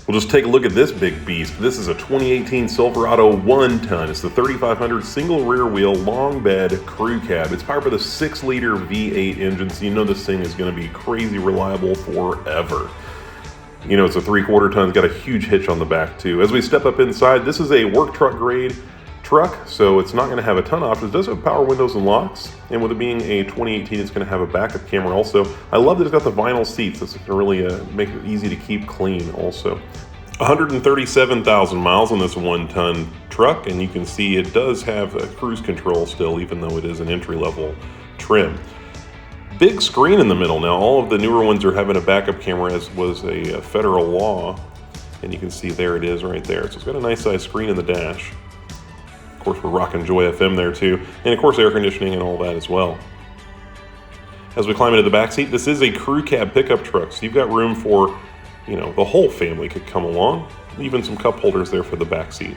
We'll just take a look at this big beast. This is a 2018 Silverado 1-ton. It's the 3500 single rear wheel, long bed crew cab. It's powered by the 6-liter V8 engine, so you know this thing is going to be crazy reliable forever. You know, it's a 3/4 ton. It's got a huge hitch on the back too. As we step up inside, this is a work truck grade truck, so it's not going to have a ton of options. It does have power windows and locks, and with it being a 2018, it's going to have a backup camera also. I love that it's got the vinyl seats. This is going to really make it easy to keep clean also. 137,000 miles on this 1-ton truck, and you can see it does have a cruise control still, even though it is an entry-level trim. Big screen in the middle. Now, all of the newer ones are having a backup camera, as was a federal law, and you can see there it is right there. So it's got a nice size screen in the dash. Of course, we're rocking Joy FM there too, and of course air conditioning and all that as well. As we climb into the back seat, this is a crew cab pickup truck, so you've got room for, you know, the whole family could come along. Even some cup holders there for the back seat.